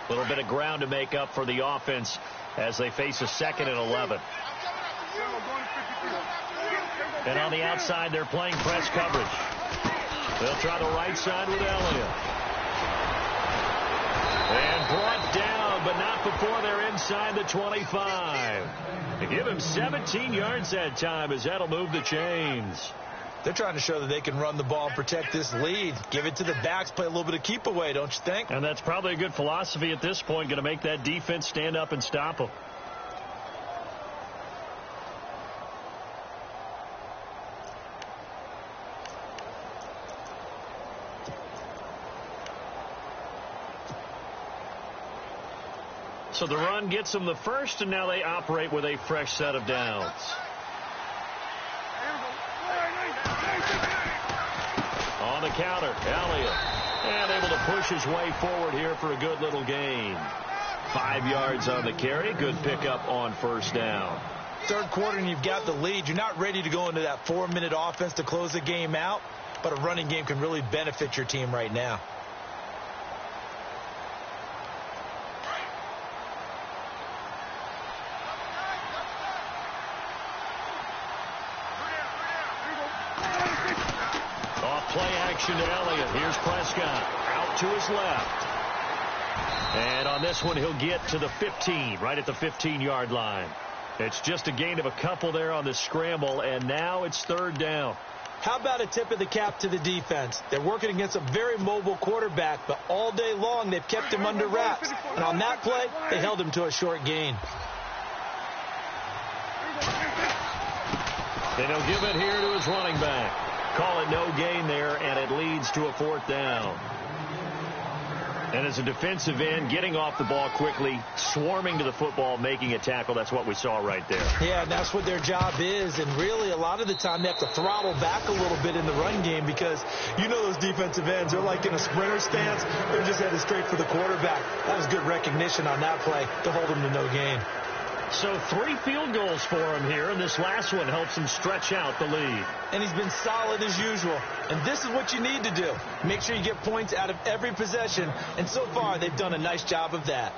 A little bit of ground to make up for the offense as they face a 2nd and 11. And on the outside, they're playing press coverage. They'll try the right side with Elliott. And brought down, but not before they're inside the 25. They give him 17 yards that time as that'll move the chains. They're trying to show that they can run the ball and protect this lead. Give it to the backs, play a little bit of keep away, don't you think? And that's probably a good philosophy at this point, going to make that defense stand up and stop them. So the run gets them the first, and now they operate with a fresh set of downs. On the counter, Elliott. And able to push his way forward here for a good little gain. 5 yards on the carry. Good pickup on first down. Third quarter and you've got the lead. You're not ready to go into that 4-minute offense to close the game out, but a running game can really benefit your team right now. Play action to Elliott. Here's Prescott out to his left. And on this one, he'll get to the 15, right at the 15-yard line. It's just a gain of a couple there on the scramble, and now it's third down. How about a tip of the cap to the defense? They're working against a very mobile quarterback, but all day long they've kept him under wraps. And on that play, they held him to a short gain. And he'll give it here to his running back. Call it no gain there, and it leads to a 4th down. And as a defensive end, getting off the ball quickly, swarming to the football, making a tackle, that's what we saw right there. Yeah, and that's what their job is. And really, a lot of the time, they have to throttle back a little bit in the run game because you know those defensive ends, they're like in a sprinter stance. They're just headed straight for the quarterback. That was good recognition on that play to hold them to no gain. So 3 field goals for him here, and this last one helps him stretch out the lead. And he's been solid as usual. And this is what you need to do. Make sure you get points out of every possession. And so far, they've done a nice job of that.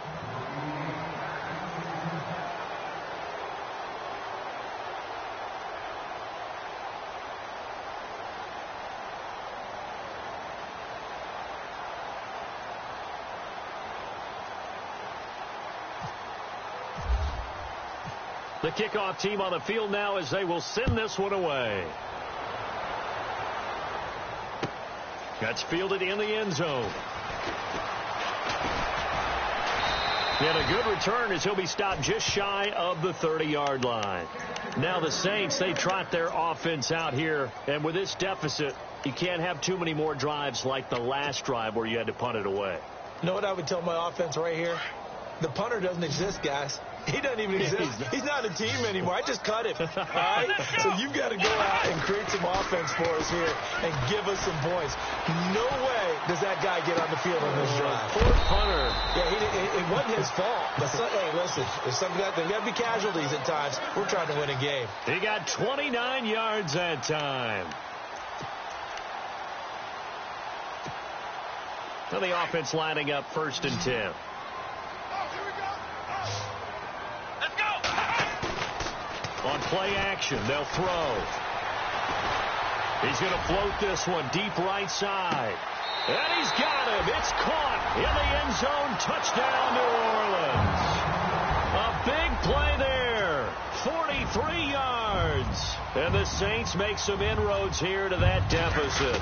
The kickoff team on the field now as they will send this one away. That's fielded in the end zone. And a good return as he'll be stopped just shy of the 30-yard line. Now the Saints, they trot their offense out here. And with this deficit, you can't have too many more drives like the last drive where you had to punt it away. You know what I would tell my offense right here? The punter doesn't exist, guys. He doesn't even exist. He's not a team anymore. I just cut him. All right? So you've got to go out and create some offense for us here and give us some points. No way does that guy get on the field on this drive. Poor punter. Yeah, it wasn't his fault. But hey, listen, there's got to be casualties at times. We're trying to win a game. He got 29 yards that time. So the offense lining up 1st and 10. On play action, they'll throw. He's going to float this one deep right side. And he's got him. It's caught in the end zone. Touchdown, New Orleans. A big play there. 43 yards. And the Saints make some inroads here to that deficit.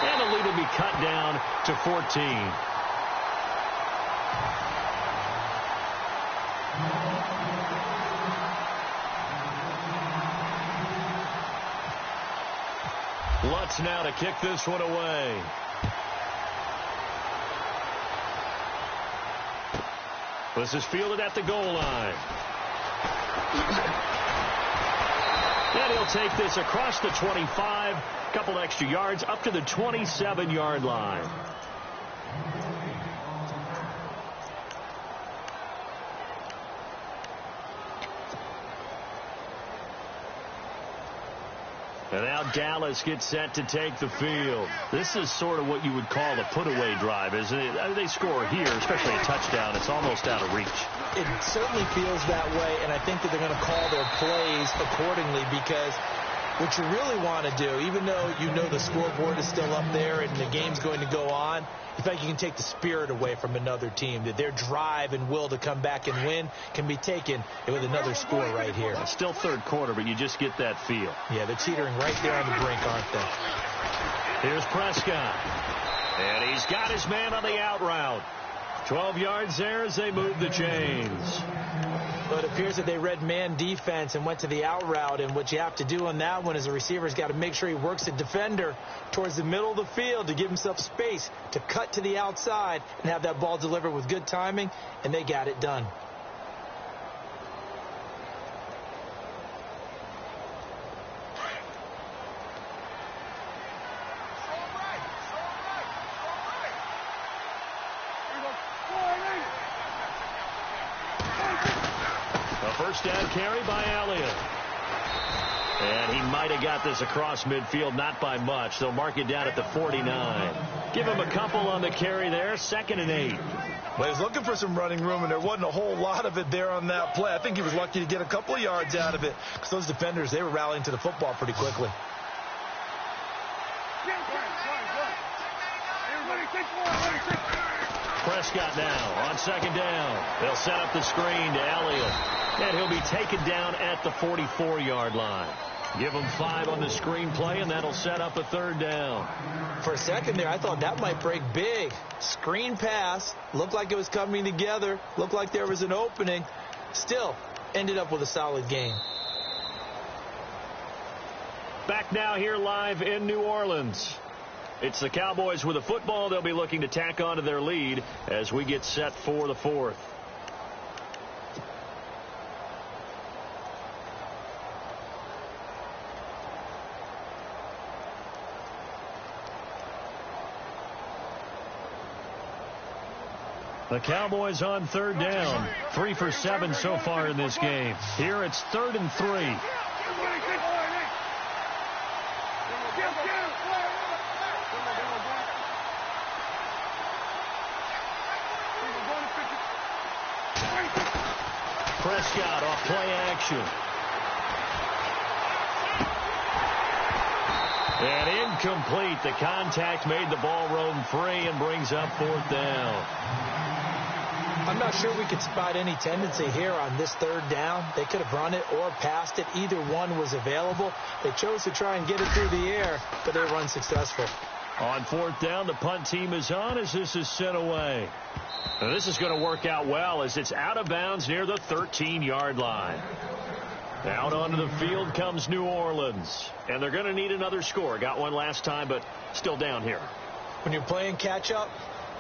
And the lead will be cut down to 14. Lutz now to kick this one away. This is fielded at the goal line. And he'll take this across the 25, a couple extra yards, up to the 27-yard line. And now Dallas gets set to take the field. This is sort of what you would call a put-away drive, isn't it? They score here, especially a touchdown. It's almost out of reach. It certainly feels that way, and I think that they're going to call their plays accordingly, because what you really want to do, even though you know the scoreboard is still up there and the game's going to go on, in fact, you can take the spirit away from another team, that their drive and will to come back and win can be taken with another score right here. It's still third quarter, but you just get that feel. Yeah, they're teetering right there on the brink, aren't they? Here's Prescott. And he's got his man on the out route. 12 yards there as they move the chains. Well, it appears that they read man defense and went to the out route, and what you have to do on that one is the receiver's got to make sure he works the defender towards the middle of the field to give himself space to cut to the outside and have that ball delivered with good timing, and they got it done. First down carry by Elliott. And he might have got this across midfield, not by much. They'll mark it down at the 49. Give him a couple on the carry there, 2nd and 8. Well, he was looking for some running room, and there wasn't a whole lot of it there on that play. I think he was lucky to get a couple of yards out of it, because those defenders, they were rallying to the football pretty quickly. Prescott now on 2nd down. They'll set up the screen to Elliott. And he'll be taken down at the 44-yard line. Give him 5 on the screen play, and that'll set up a 3rd down. For a second there, I thought that might break big. Screen pass. Looked like it was coming together. Looked like there was an opening. Still, ended up with a solid game. Back now here live in New Orleans. It's the Cowboys with a football. They'll be looking to tack on to their lead as we get set for the 4th. The Cowboys on 3rd down. 3 for 7 so far in this game. Here it's 3rd and 3. Prescott off play action. And incomplete. The contact made the ball roam free and brings up 4th down. I'm not sure we could spot any tendency here on this 3rd down. They could have run it or passed it. Either one was available. They chose to try and get it through the air, but they were unsuccessful. On 4th down, the punt team is on as this is sent away. Now this is going to work out well as it's out of bounds near the 13-yard line. Out onto the field comes New Orleans. And they're going to need another score. Got one last time, but still down here. When you're playing catch-up,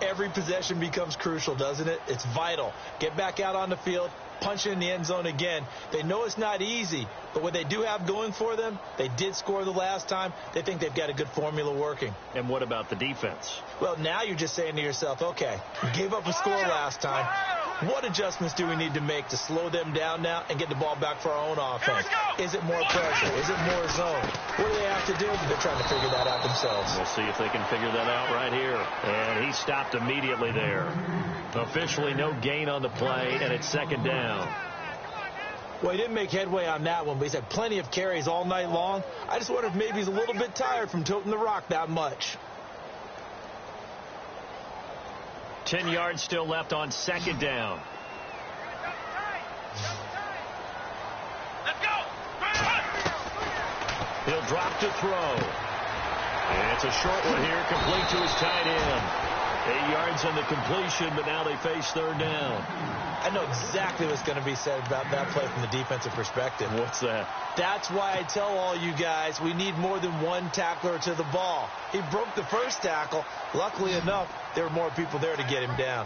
every possession becomes crucial, doesn't it? It's vital. Get back out on the field, punch it in the end zone again. They know it's not easy, but what they do have going for them, they did score the last time. They think they've got a good formula working. And what about the defense? Well, now you're just saying to yourself, okay, we gave up a score last time. What adjustments do we need to make to slow them down now and get the ball back for our own offense? Is it more pressure? Is it more zone? What do they have to do? They're trying to figure that out themselves. We'll see if they can figure that out right here. And he stopped immediately there. Officially no gain on the play, and it's 2nd down. Well, he didn't make headway on that one, but he's had plenty of carries all night long. I just wonder if maybe he's a little bit tired from toting the rock that much. 10 yards still left on 2nd down. Let's go. He'll drop to throw. And it's a short one here, complete to his tight end. 8 yards on the completion, but now they face 3rd down. I know exactly what's going to be said about that play from the defensive perspective. What's that? That's why I tell all you guys we need more than one tackler to the ball. He broke the first tackle. Luckily enough, there were more people there to get him down.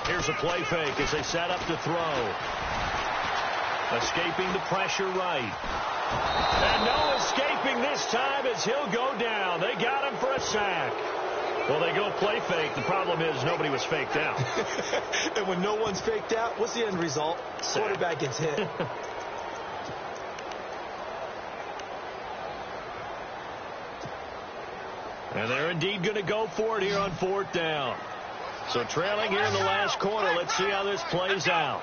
Here's a play fake as they set up to throw. Escaping the pressure right. And no escaping this time as he'll go down. They got him for a sack. Well, they go play fake. The problem is nobody was faked out. And when no one's faked out, what's the end result? Quarterback gets hit. And they're indeed going to go for it here on 4th down. So trailing here in the last quarter. Let's see how this plays out.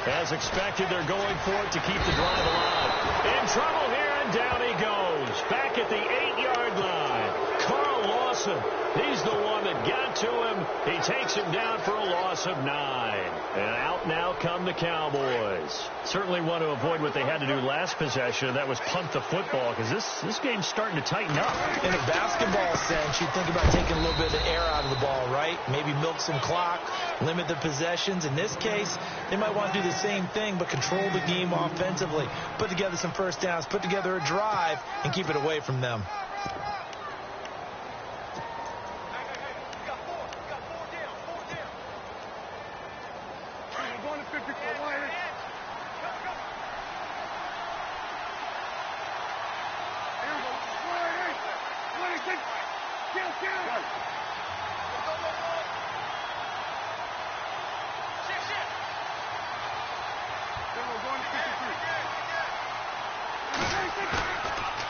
As expected, they're going for it to keep the drive alive. In trouble here, and down he goes. Back at the 8-yard line. Carl Lawson, he's the one that got to him. He takes him down for a loss of 9. And out now come the Cowboys. Certainly want to avoid what they had to do last possession. That was punt the football, because this game's starting to tighten up. In a basketball sense, you think about taking a little bit of the air out of the ball, right? Maybe milk some clock, limit the possessions. In this case, they might want to do the same thing, but control the game offensively. Put together some first downs, put together a drive, and keep it away from them.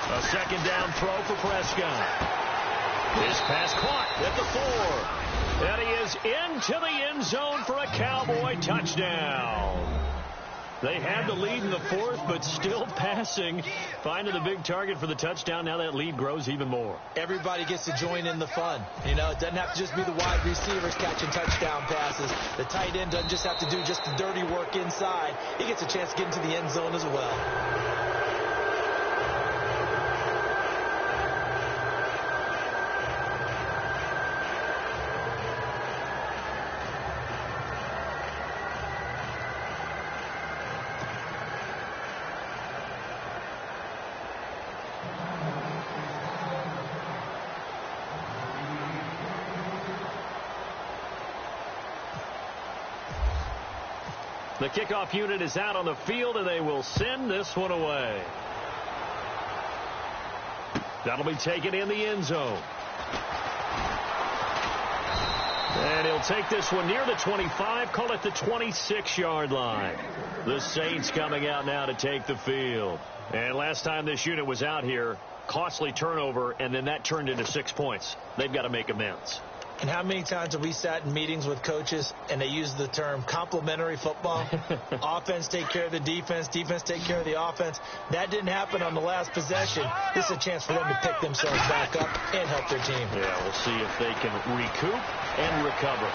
A second down throw for Prescott. His pass caught at the 4. And he is into the end zone for a Cowboy touchdown. They had the lead in the 4th, but still passing. Finding the big target for the touchdown. Now that lead grows even more. Everybody gets to join in the fun. You know, it doesn't have to just be the wide receivers catching touchdown passes. The tight end doesn't just have to do just the dirty work inside. He gets a chance to get into the end zone as well. The kickoff unit is out on the field, and they will send this one away. That'll be taken in the end zone. And he'll take this one near the 25, call it the 26-yard line. The Saints coming out now to take the field. And last time this unit was out here, costly turnover, and then that turned into 6 points. They've got to make amends. And how many times have we sat in meetings with coaches and they use the term complementary football? Offense take care of the defense, defense take care of the offense. That didn't happen on the last possession. This is a chance for them to pick themselves back up and help their team. Yeah, we'll see if they can recoup and recover.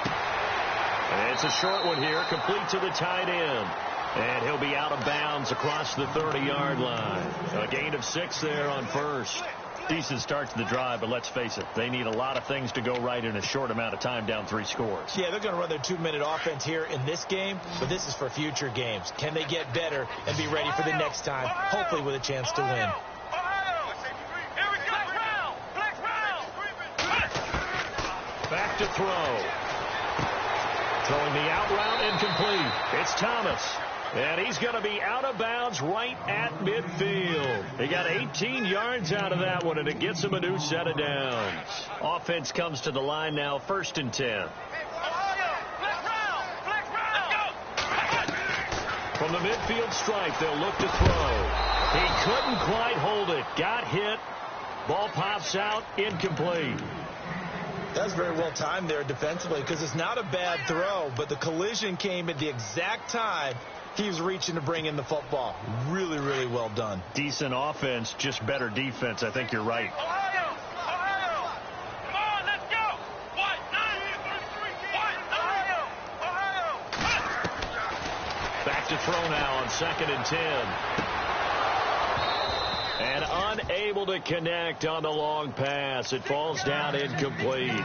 And it's a short one here, complete to the tight end. And he'll be out of bounds across the 30-yard line. A gain of 6 there on first. Decent start to the drive, but let's face it, they need a lot of things to go right in a short amount of time, down 3 scores. Yeah, they're going to run their 2-minute offense here in this game, but this is for future games. Can they get better and be ready for the next time, hopefully with a chance to win? Back to throw. Throwing the out route, incomplete. It's Thomas. And he's going to be out of bounds right at midfield. He got 18 yards out of that one, and it gets him a new set of downs. Offense comes to the line now, 1st and 10. From the midfield stripe, they'll look to throw. He couldn't quite hold it. Got hit. Ball pops out, incomplete. That was very well timed there defensively, because it's not a bad throw, but the collision came at the exact time he was reaching to bring in the football. Really, really well done. Decent offense, just better defense. I think you're right. Ohio! Come on, let's go! 1, 9, 3, 1, Ohio! Back to throw now on 2nd and 10. And unable to connect on the long pass. It falls down incomplete.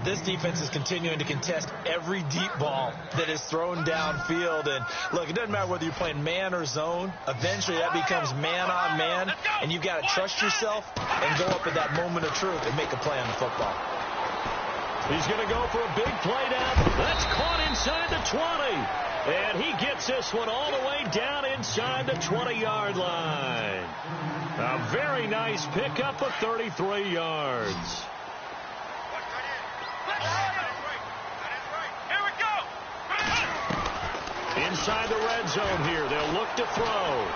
This defense is continuing to contest every deep ball that is thrown downfield. And, look, it doesn't matter whether you're playing man or zone. Eventually that becomes man on man, and you've got to trust yourself and go up at that moment of truth and make a play on the football. He's going to go for a big play down. That's caught inside the 20. And he gets this one all the way down inside the 20-yard line. A very nice pickup of 33 yards. Here we go. Inside the red zone here. They'll look to throw.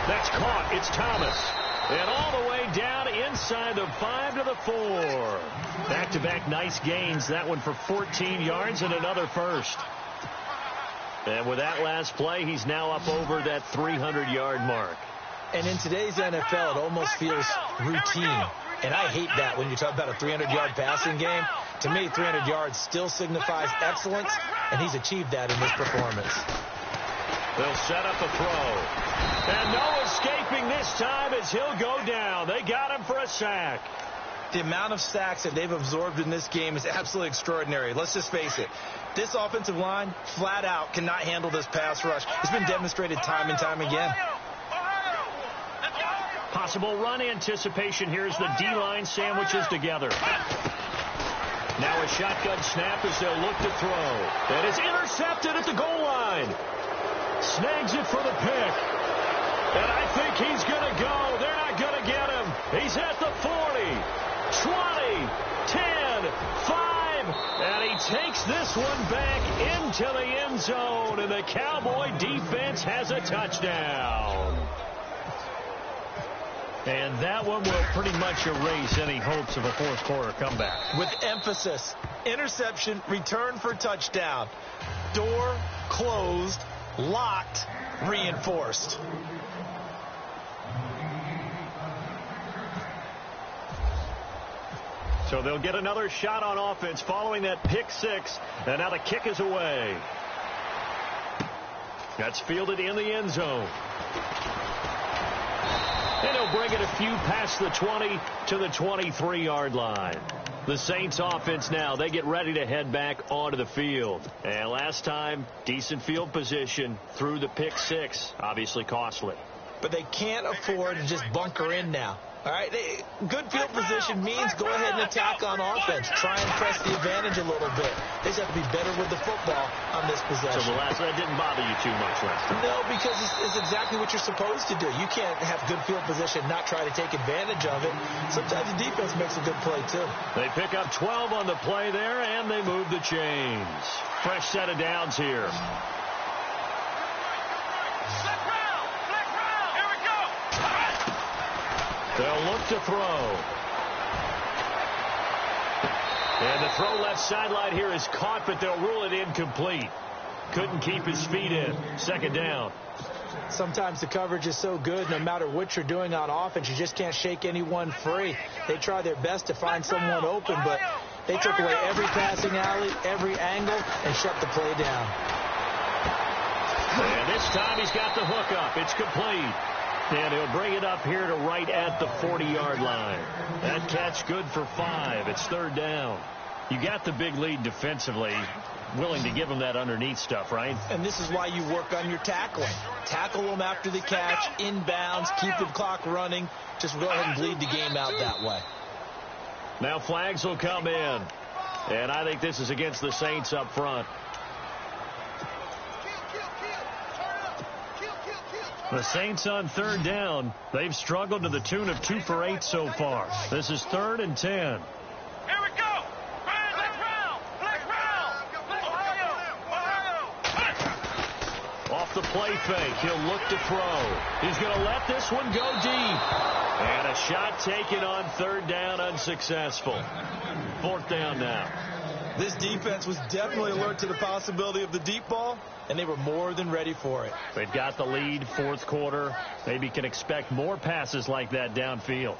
That's caught. It's Thomas. And all the way down inside the 5 to the 4. Back-to-back nice gains. That one for 14 yards and another first. And with that last play, he's now up over that 300-yard mark. And in today's NFL, it almost feels routine. And I hate that when you talk about a 300-yard passing game. To me, 300 yards still signifies excellence, and he's achieved that in this performance. They'll set up a throw. And no escaping this time as he'll go down. They got him for a sack. The amount of sacks that they've absorbed in this game is absolutely extraordinary. Let's just face it. This offensive line, flat out, cannot handle this pass rush. It's been demonstrated time and time again. Possible run anticipation here as the D-line sandwiches together. Now a shotgun snap as they'll look to throw. And it's intercepted at the goal line. Snags it for the pick. And I think he's going to go. They're not going to get him. He's at the 40, 20, 10, 5. And he takes this one back into the end zone. And the Cowboy defense has a touchdown. And that one will pretty much erase any hopes of a fourth quarter comeback. With emphasis, interception, return for touchdown. Door closed, locked, reinforced. So they'll get another shot on offense following that pick six. And now the kick is away. That's fielded in the end zone. And he'll bring it a few past the 20 to the 23-yard line. The Saints offense now, they get ready to head back onto the field. And last time, decent field position through the pick six. Obviously costly. But they can't afford to just bunker in now. All right, good field position means go ahead and attack on offense. Try and press the advantage a little bit. They just have to be better with the football on this possession. So that didn't bother you too much last time? No, because it's exactly what you're supposed to do. You can't have good field position and not try to take advantage of it. Sometimes the defense makes a good play, too. They pick up 12 on the play there, and they move the chains. Fresh set of downs here. They'll look to throw. And the throw left sideline here is caught, but they'll rule it incomplete. Couldn't keep his feet in. Second down. Sometimes the coverage is so good, no matter what you're doing on offense, you just can't shake anyone free. They try their best to find someone open, but they took away every passing alley, every angle, and shut the play down. And this time he's got the hook up. It's complete. And he'll bring it up here to right at the 40-yard line. That catch good for 5. It's third down. You got the big lead defensively. Willing to give them that underneath stuff, right? And this is why you work on your tackling. Tackle them after the catch, inbounds, keep the clock running. Just go ahead and bleed the game out that way. Now flags will come in. And I think this is against the Saints up front. The Saints on third down. They've struggled to the tune of 2 for 8 so far. This is 3rd and 10. Here we go. Flex round. Ohio. Off the play fake. He'll look to throw. He's going to let this one go deep. And a shot taken on third down, unsuccessful. 4th down now. This defense was definitely alert to the possibility of the deep ball, and they were more than ready for it. They've got the lead, 4th quarter. Maybe can expect more passes like that downfield.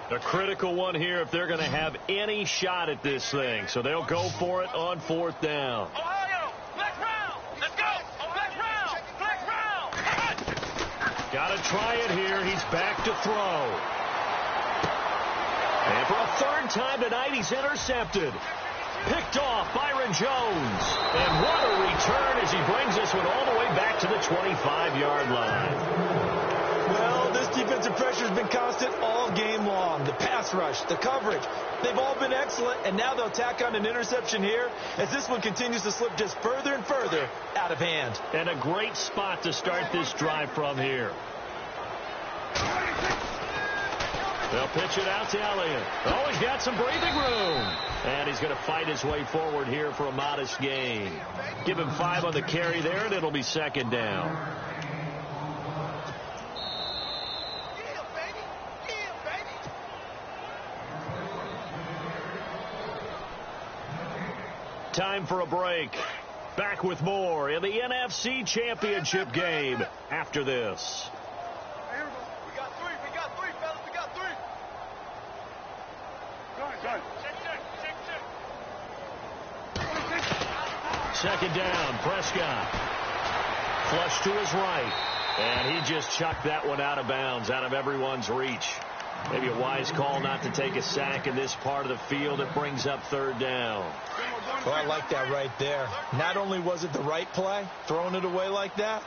A critical one here if they're going to have any shot at this thing. So they'll go for it on 4th down. Ohio. Flex round. Let's go. Flex round. Got to try it here. He's back to throw. And for a 3rd time tonight, he's intercepted. Picked off Byron Jones. And what a return as he brings this one all the way back to the 25-yard line. Well, this defensive pressure has been constant all game long. down, the pass rush, the coverage. They've all been excellent, and now they'll tack on an interception here as this one continues to slip just further and further out of hand. And a great spot to start this drive from here. They'll pitch it out to Elliott. Oh, he's got some breathing room. And he's going to fight his way forward here for a modest gain. Give him 5 on the carry there, and it'll be second down. Time for a break. Back with more in the NFC Championship game after this. We got three, fellas. We got three. Second down, Prescott. Flush to his right. And he just chucked that one out of bounds, out of everyone's reach. Maybe a wise call not to take a sack in this part of the field. It brings up third down. Well, I like that right there. Not only was it the right play, throwing it away like that,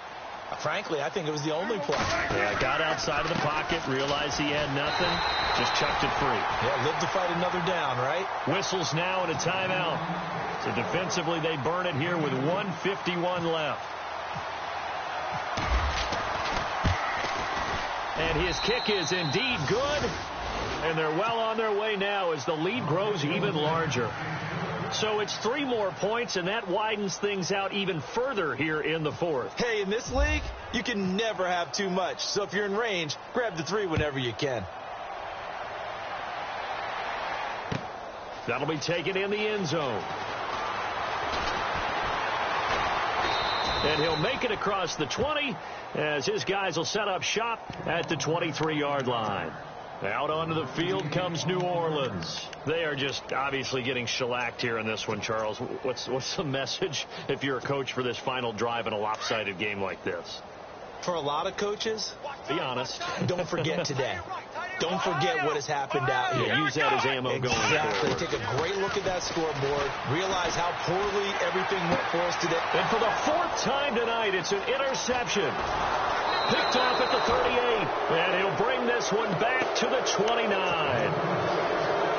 frankly, I think it was the only play. Yeah, got outside of the pocket, realized he had nothing, just chucked it free. Yeah, live to fight another down, right? Whistles now and a timeout. So defensively, they burn it here with 1:51 left. And his kick is indeed good. And they're well on their way now as the lead grows even larger. So it's 3 more points, and that widens things out even further here in the fourth. Hey, in this league, you can never have too much. So if you're in range, grab the 3 whenever you can. That'll be taken in the end zone. And he'll make it across the 20 as his guys will set up shop at the 23-yard line. Out onto the field comes New Orleans. They are just obviously getting shellacked here in this one, Charles. What's the message if you're a coach for this final drive in a lopsided game like this? For a lot of coaches, be honest. Don't forget today. Don't forget what has happened out here. Yeah, use that as ammo going forward. Exactly. Take a great look at that scoreboard. Realize how poorly everything went for us today. And for the 4th time tonight, it's an interception. Picked off at the 38, and he'll bring this one back to the 29.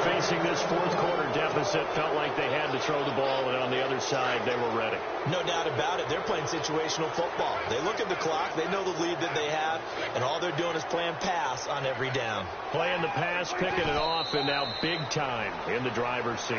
Facing this fourth quarter deficit, felt like they had to throw the ball, and on the other side, they were ready. No doubt about it. They're playing situational football. They look at the clock, they know the lead that they have, and all they're doing is playing pass on every down. Playing the pass, picking it off, and now big time in the driver's seat.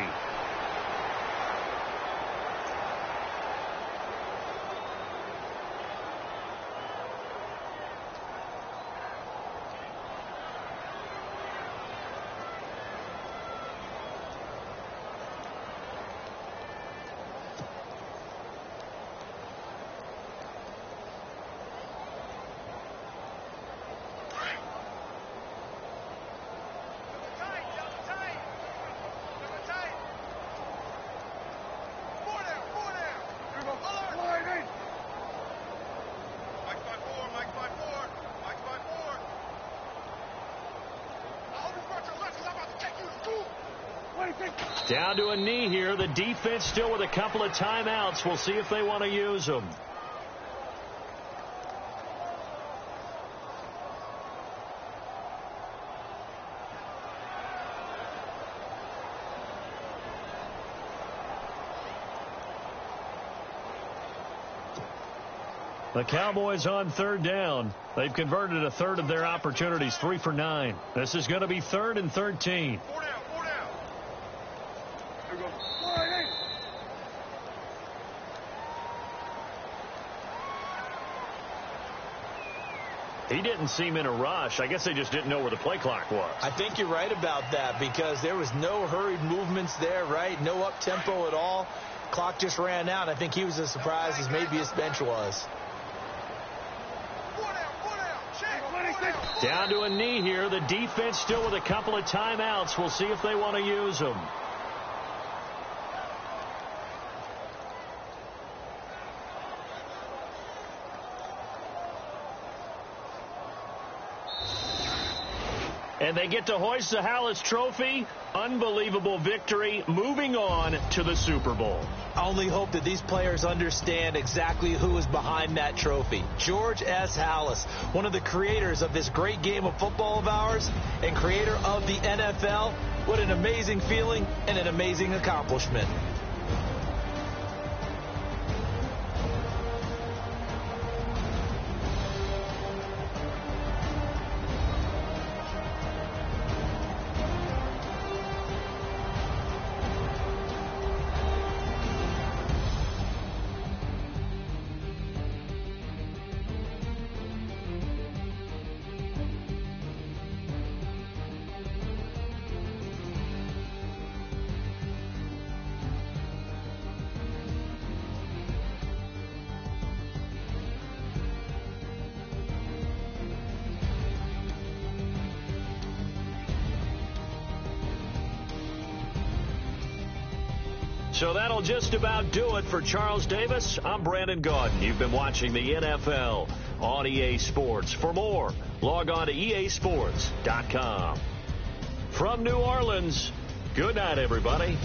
Down to a knee here. The defense still with a couple of timeouts. We'll see if they want to use them. The Cowboys on third down. They've converted a third of their opportunities, 3 for 9. This is going to be 3rd and 13. He didn't seem in a rush. I guess they just didn't know where the play clock was. I think you're right about that because there was no hurried movements there, right? No up-tempo at all. Clock just ran out. I think he was as surprised as maybe his bench was. Down to a knee here. The defense still with a couple of timeouts. We'll see if they want to use them. And And they get to hoist the Hallis Trophy. Unbelievable victory. Moving on to the Super Bowl. I only hope that these players understand exactly who is behind that trophy. George S. Hallis, one of the creators of this great game of football of ours and creator of the NFL. What an amazing feeling and an amazing accomplishment. So that'll just about do it for Charles Davis. I'm Brandon Gaudin. You've been watching the NFL on EA Sports. For more, log on to easports.com. From New Orleans, good night, everybody.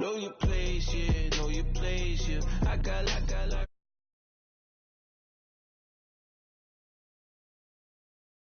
Know your place, yeah, know your place, yeah. I got